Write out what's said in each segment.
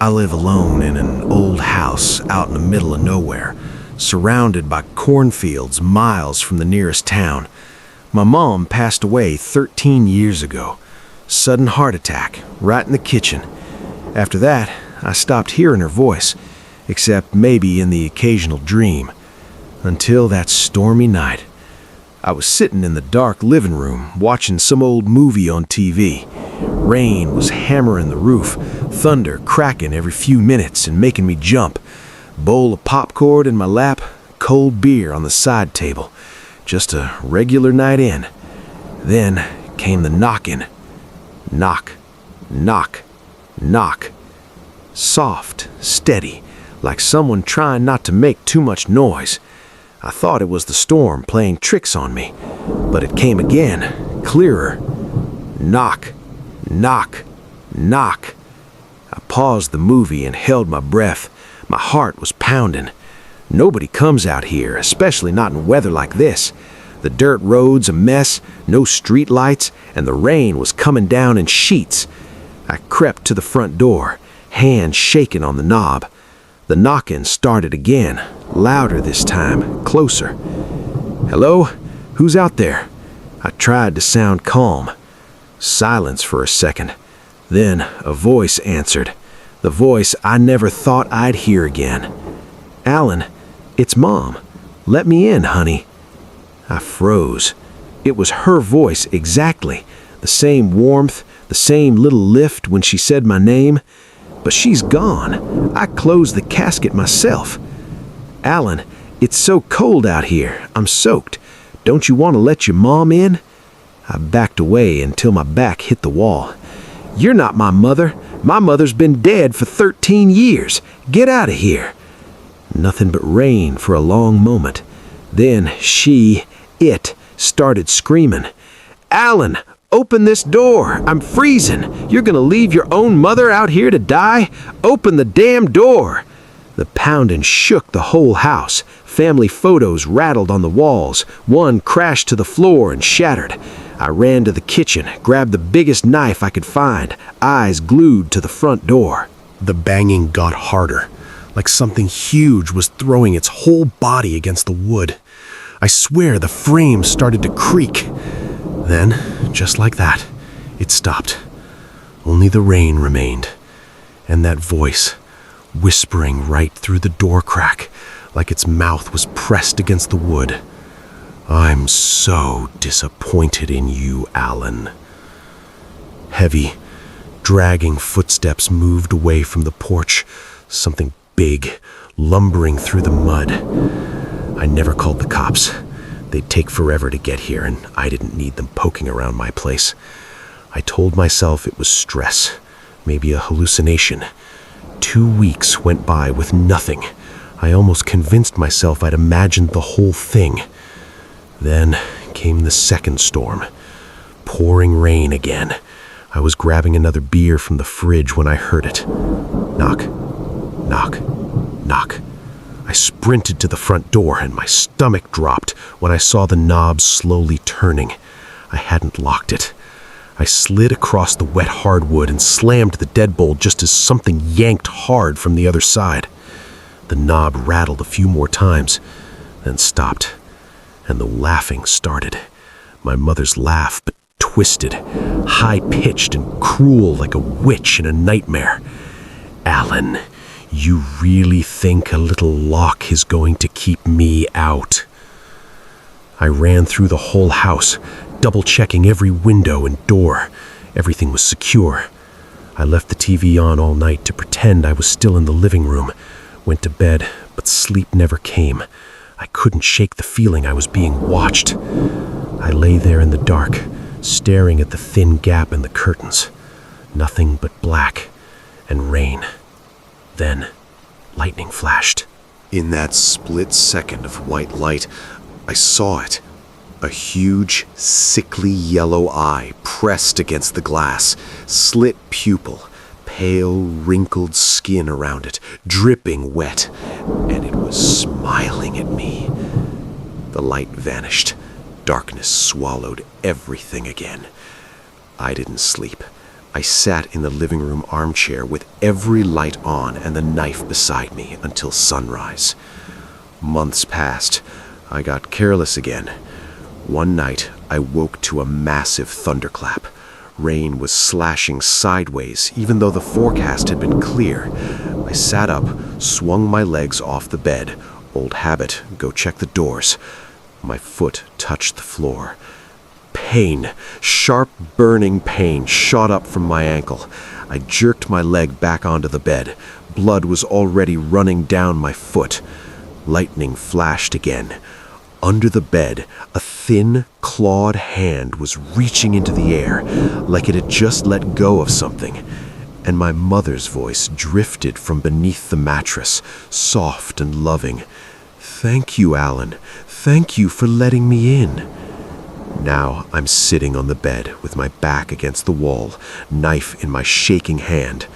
I live alone in an old house out in the middle of nowhere, surrounded by cornfields miles from the nearest town. My mom passed away 13 years ago. Sudden heart attack, right in the kitchen. After that, I stopped hearing her voice, except maybe in the occasional dream. Until that stormy night. I was sitting in the dark living room, watching some old movie on TV. Rain was hammering the roof, thunder cracking every few minutes and making me jump. Bowl of popcorn in my lap, cold beer on the side table. Just a regular night in. Then came the knocking. Knock, knock, knock. Soft, steady, like someone trying not to make too much noise. I thought it was the storm playing tricks on me, but it came again, clearer. Knock, knock, knock. I paused the movie and held my breath. My heart was pounding. Nobody comes out here, especially not in weather like this. The dirt roads a mess, no street lights, and the rain was coming down in sheets. I crept to the front door, hand shaking on the knob. The knocking started again, louder this time, closer. Hello? Who's out there? I tried to sound calm. Silence for a second. Then a voice answered. The voice I never thought I'd hear again. Alan, it's Mom. Let me in, honey. I froze. It was her voice exactly. The same warmth, the same little lift when she said my name. But she's gone. I closed the casket myself. Alan, it's so cold out here. I'm soaked. Don't you want to let your mom in? I backed away until my back hit the wall. You're not my mother. My mother's been dead for 13 years. Get out of here. Nothing but rain for a long moment. Then it started screaming. Alan, open this door. I'm freezing. You're gonna leave your own mother out here to die? Open the damn door. The pounding shook the whole house. Family photos rattled on the walls. One crashed to the floor and shattered. I ran to the kitchen, grabbed the biggest knife I could find, eyes glued to the front door. The banging got harder, like something huge was throwing its whole body against the wood. I swear the frame started to creak. Then, just like that, it stopped. Only the rain remained, and that voice, whispering right through the door crack, like its mouth was pressed against the wood. I'm so disappointed in you, Alan. Heavy, dragging footsteps moved away from the porch, something big, lumbering through the mud. I never called the cops. They'd take forever to get here, and I didn't need them poking around my place. I told myself it was stress, maybe a hallucination. 2 weeks went by with nothing. I almost convinced myself I'd imagined the whole thing. Then came the second storm. Pouring rain again. I was grabbing another beer from the fridge when I heard it. Knock, knock, knock. I sprinted to the front door and my stomach dropped when I saw the knob slowly turning. I hadn't locked it. I slid across the wet hardwood and slammed the deadbolt just as something yanked hard from the other side. The knob rattled a few more times, then stopped, and the laughing started. My mother's laugh, but twisted, high-pitched and cruel like a witch in a nightmare. Alan, you really think a little lock is going to keep me out? I ran through the whole house, double-checking every window and door. Everything was secure. I left the TV on all night to pretend I was still in the living room. Went to bed, but sleep never came. I couldn't shake the feeling I was being watched. I lay there in the dark, staring at the thin gap in the curtains. Nothing but black and rain. Then, lightning flashed. In that split second of white light, I saw it. A huge, sickly yellow eye pressed against the glass, slit pupil, pale, wrinkled skin around it, dripping wet, and it was smiling at me. The light vanished. Darkness swallowed everything again. I didn't sleep. I sat in the living room armchair with every light on and the knife beside me until sunrise. Months passed. I got careless again. One night, I woke to a massive thunderclap. Rain was slashing sideways, even though the forecast had been clear. I sat up, swung my legs off the bed. Old habit, go check the doors. My foot touched the floor. Pain, sharp, burning pain shot up from my ankle. I jerked my leg back onto the bed. Blood was already running down my foot. Lightning flashed again. Under the bed, a thin, clawed hand was reaching into the air, like it had just let go of something. And my mother's voice drifted from beneath the mattress, soft and loving. "Thank you, Alan. Thank you for letting me in." Now I'm sitting on the bed with my back against the wall, knife in my shaking hand.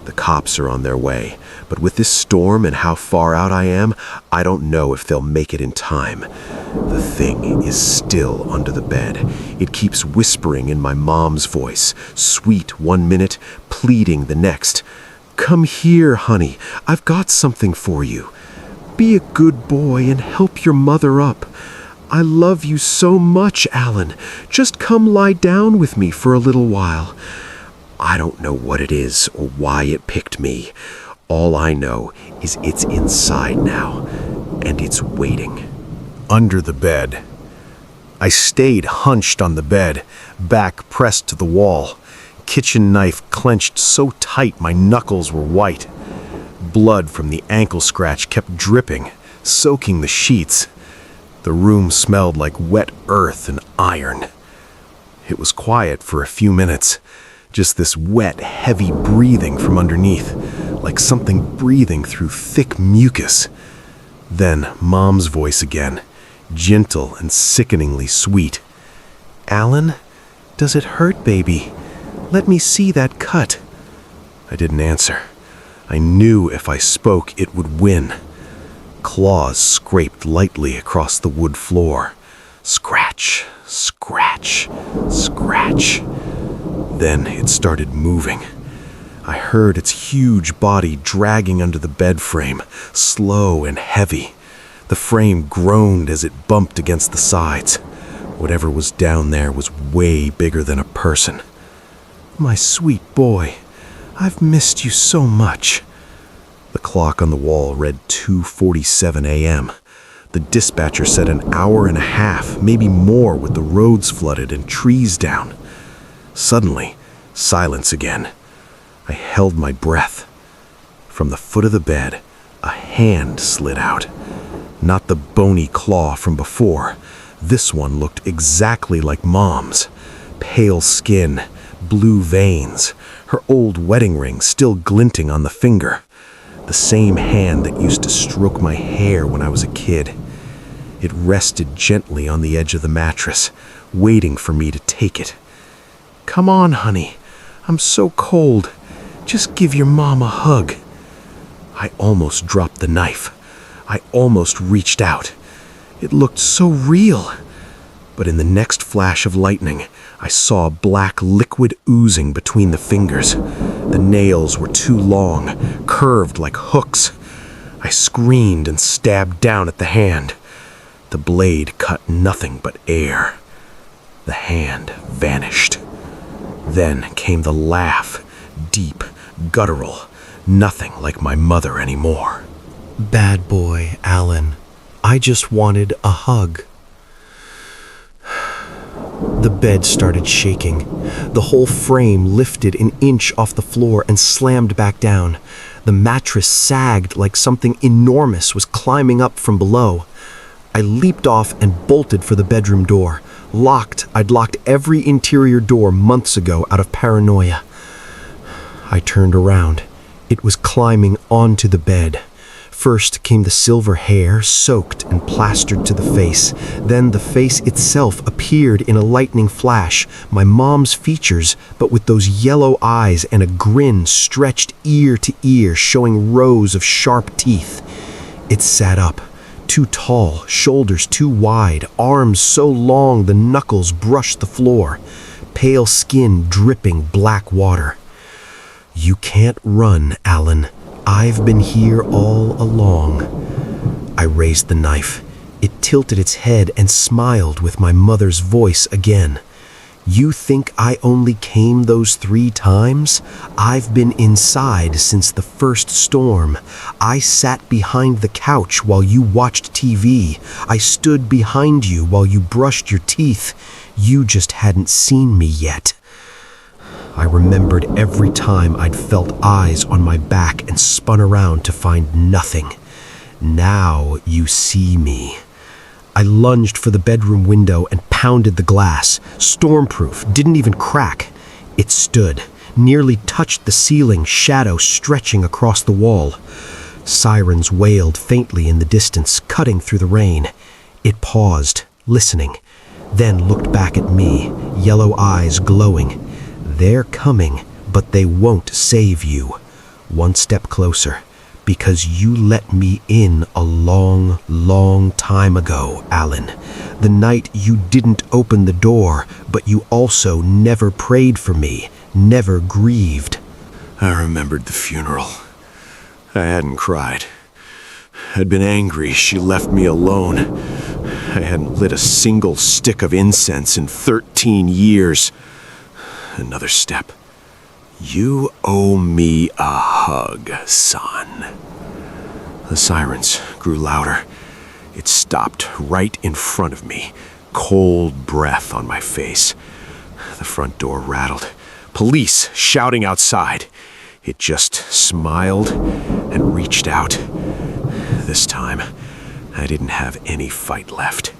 The cops are on their way, but with this storm and how far out I am, I don't know if they'll make it in time. The thing is still under the bed. It keeps whispering in my mom's voice, sweet one minute, pleading the next. "Come here, honey. I've got something for you. Be a good boy and help your mother up. I love you so much, Alan. Just come lie down with me for a little while." I don't know what it is or why it picked me. All I know is it's inside now, and it's waiting. Under the bed. I stayed hunched on the bed, back pressed to the wall, kitchen knife clenched so tight my knuckles were white. Blood from the ankle scratch kept dripping, soaking the sheets. The room smelled like wet earth and iron. It was quiet for a few minutes, just this wet, heavy breathing from underneath, like something breathing through thick mucus. Then Mom's voice again, gentle and sickeningly sweet. "Alan, does it hurt, baby? Let me see that cut." I didn't answer. I knew if I spoke, it would win. Claws scraped lightly across the wood floor. Scratch, scratch, scratch. Then it started moving. I heard its huge body dragging under the bed frame, slow and heavy. The frame groaned as it bumped against the sides. Whatever was down there was way bigger than a person. "My sweet boy, I've missed you so much." The clock on the wall read 2:47 a.m. The dispatcher said an hour and a half, maybe more, with the roads flooded and trees down. Suddenly, silence again. I held my breath. From the foot of the bed, a hand slid out. Not the bony claw from before. This one looked exactly like Mom's. Pale skin, blue veins, her old wedding ring still glinting on the finger. The same hand that used to stroke my hair when I was a kid. It rested gently on the edge of the mattress, waiting for me to take it. "Come on, honey. I'm so cold. Just give your mom a hug." I almost dropped the knife. I almost reached out. It looked so real. But in the next flash of lightning, I saw black liquid oozing between the fingers. The nails were too long, curved like hooks. I screamed and stabbed down at the hand. The blade cut nothing but air. The hand vanished. Then came the laugh, deep, guttural, nothing like my mother anymore. "Bad boy, Alan. I just wanted a hug." The bed started shaking. The whole frame lifted an inch off the floor and slammed back down. The mattress sagged like something enormous was climbing up from below. I leaped off and bolted for the bedroom door. I'd locked every interior door months ago out of paranoia. I turned around. It was climbing onto the bed. First came the silver hair, soaked and plastered to the face. Then the face itself appeared in a lightning flash, my mom's features, but with those yellow eyes and a grin stretched ear to ear, showing rows of sharp teeth. It sat up, too tall, shoulders too wide, arms so long the knuckles brushed the floor. pale skin dripping black water. "You can't run, Alan. I've been here all along." I raised the knife. It tilted its head and smiled with my mother's voice again. "You think I only came those 3 times? I've been inside since the first storm. I sat behind the couch while you watched TV. I stood behind you while you brushed your teeth. You just hadn't seen me yet." I remembered every time I'd felt eyes on my back and spun around to find nothing. "Now you see me." I lunged for the bedroom window and pounded the glass. Stormproof, didn't even crack. It stood, nearly touched the ceiling, shadow stretching across the wall. Sirens wailed faintly in the distance, cutting through the rain. It paused, listening, then looked back at me, yellow eyes glowing. "They're coming, but they won't save you." One step closer. "Because you let me in a long, long time ago, Alan. The night you didn't open the door, but you also never prayed for me, never grieved." I remembered the funeral. I hadn't cried. I'd been angry she left me alone. I hadn't lit a single stick of incense in 13 years. Another step. "You owe me a hug, son." The sirens grew louder. It stopped right in front of me, cold breath on my face. The front door rattled. Police shouting outside. It just smiled and reached out. This time, I didn't have any fight left.